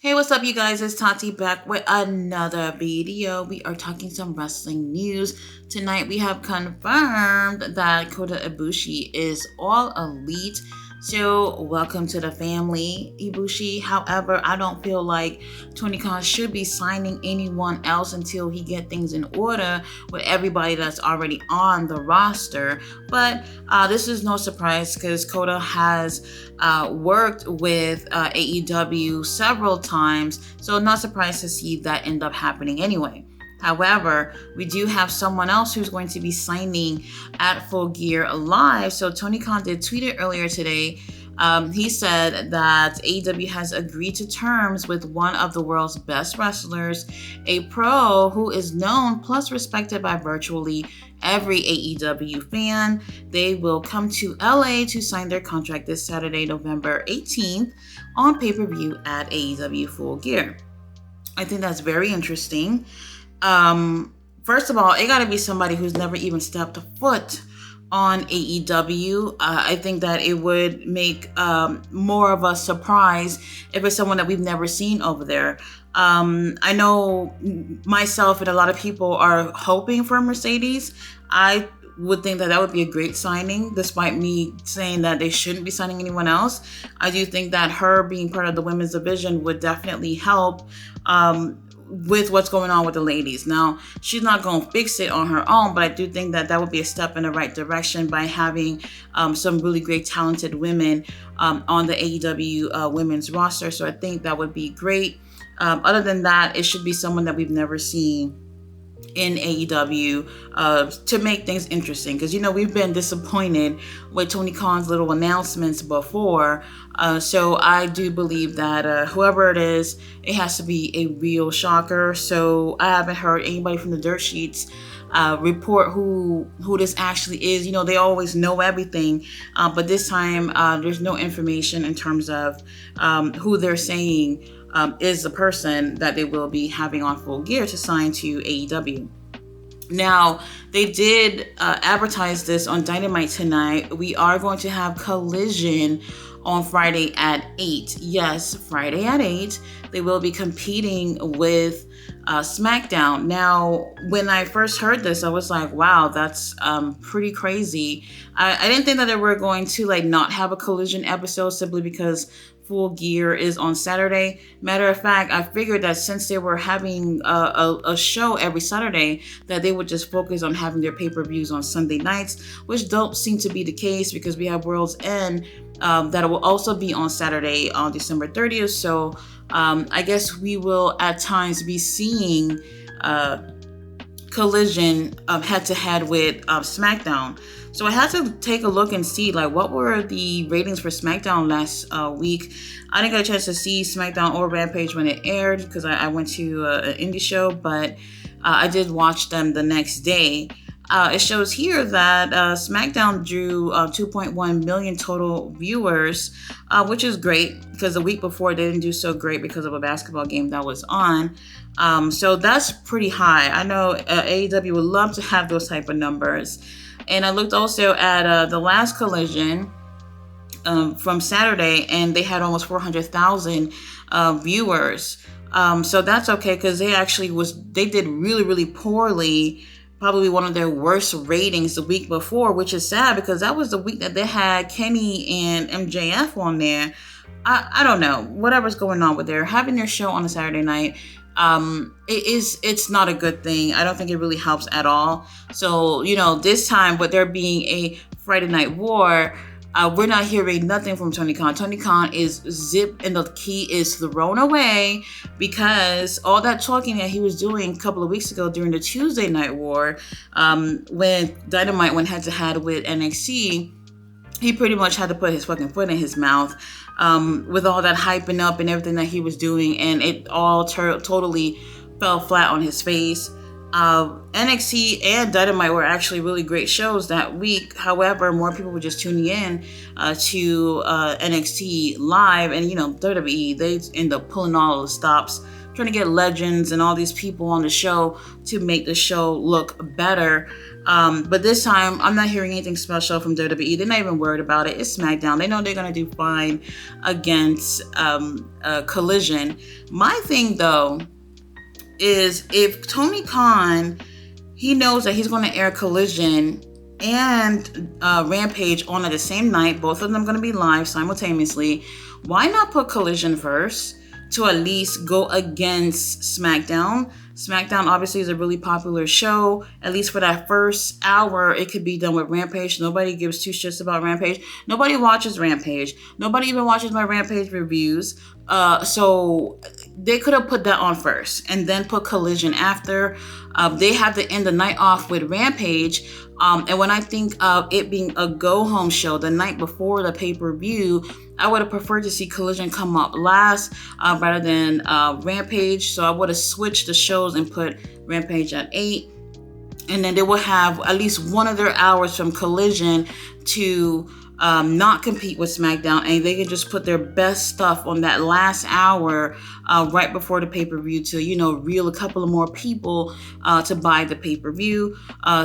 Hey, what's up, you guys? It's Tati back with another video. We are talking some wrestling news. Tonight, we have confirmed that Kota Ibushi is all elite. So, welcome to the family, Ibushi. However, I don't feel like Tony Khan should be signing anyone else until he get things in order with everybody that's already on the roster. But this is no surprise because Kota has worked with AEW several times, so not surprised to see that end up happening anyway. However, we do have someone else who's going to be signing at Full Gear Live. So Tony Khan did tweet it earlier today. He said that AEW has agreed to terms with one of the world's best wrestlers, a pro who is known plus respected by virtually every AEW fan. They will come to LA to sign their contract this Saturday, November 18th on pay-per-view at AEW Full Gear. I think that's very interesting. First of all, it got to be somebody who's never even stepped a foot on AEW. I think that it would make more of a surprise if it's someone that we've never seen over there. I know myself and a lot of people are hoping for Mercedes. I would think that that would be a great signing, despite me saying that they shouldn't be signing anyone else. I do think that her being part of the women's division would definitely help with what's going on with the ladies. Now, she's not going to fix it on her own, but I do think that that would be a step in the right direction by having some really great talented women on the AEW women's roster. So I think that would be great. Other than that, it should be someone that we've never seen in AEW to make things interesting, because we've been disappointed with Tony Khan's little announcements before, so I do believe that whoever it is, it has to be a real shocker. So I haven't heard anybody from the dirt sheets report who this actually is. They always know everything, but this time there's no information in terms of who they're saying is the person that they will be having on Full Gear to sign to AEW. Now, they did advertise this on Dynamite tonight. We are going to have Collision on Friday at 8. Yes, Friday at 8. They will be competing with SmackDown. Now, when I first heard this, I was like, wow, that's pretty crazy. I didn't think that they were going to not have a Collision episode simply because Full Gear is on Saturday. Matter of fact, I figured that since they were having a show every Saturday, that they would just focus on having their pay-per-views on Sunday nights, which don't seem to be the case because we have World's End that will also be on Saturday on December 30th. So I guess we will at times be seeing Collision head-to-head with SmackDown. So I had to take a look and see what were the ratings for SmackDown last week. I didn't get a chance to see SmackDown or Rampage when it aired because I went to an indie show, but I did watch them the next day. It shows here that SmackDown drew 2.1 million total viewers, which is great because the week before they didn't do so great because of a basketball game that was on. So that's pretty high. I know AEW would love to have those type of numbers. And I looked also at the last Collision from Saturday, and they had almost 400,000 viewers. So that's okay because they did really, really poorly. Probably one of their worst ratings the week before, which is sad because that was the week that they had Kenny and MJF on there. I don't know, whatever's going on with their having their show on a Saturday night. It's not a good thing. I don't think it really helps at all. So, this time with there being a Friday Night War, we're not hearing nothing from Tony Khan. Tony Khan is zipped and the key is thrown away because all that talking that he was doing a couple of weeks ago during the Tuesday Night War, when Dynamite went head-to-head with NXT, he pretty much had to put his fucking foot in his mouth with all that hyping up and everything that he was doing, and it all totally fell flat on his face. NXT and Dynamite were actually really great shows that week. However, more people were just tuning in to NXT live, and WWE, they end up pulling all the stops, trying to get legends and all these people on the show to make the show look better. But this time, I'm not hearing anything special from WWE. They're not even worried about it. It's SmackDown. They know they're going to do fine against Collision. My thing, though, is if Tony Khan, he knows that he's going to air Collision and Rampage on at the same night, both of them going to be live simultaneously, why not put Collision first to at least go against SmackDown? SmackDown obviously is a really popular show. At least for that first hour, it could be done with Rampage. Nobody gives two shits about Rampage. Nobody watches Rampage. Nobody even watches my Rampage reviews. So they could have put that on first and then put Collision after. They have to end the night off with Rampage. And when I think of it being a go-home show the night before the pay-per-view, I would have preferred to see Collision come up last rather than Rampage. So I would have switched the shows and put Rampage at 8. And then they will have at least one of their hours from Collision to not compete with SmackDown, and they can just put their best stuff on that last hour right before the pay-per-view to, reel a couple of more people to buy the pay-per-view.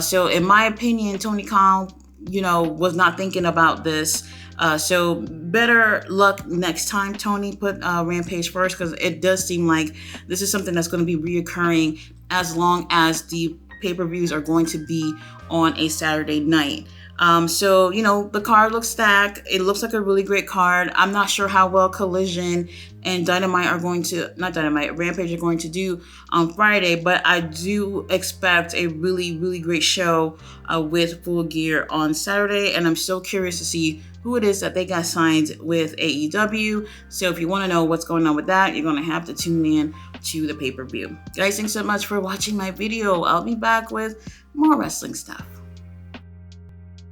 So in my opinion, Tony Khan, was not thinking about this. So better luck next time, Tony. Put Rampage first, because it does seem like this is something that's going to be reoccurring as long as the pay-per-views are going to be on a Saturday night. So, the card looks stacked. It looks like a really great card. I'm not sure how well Collision and Rampage are going to do on Friday, but I do expect a really, really great show with Full Gear on Saturday, and I'm so curious to see who it is that they got signed with AEW. So if you want to know what's going on with that, you're going to have to tune in to the pay-per-view. Guys, thanks so much for watching my video. I'll be back with more wrestling stuff.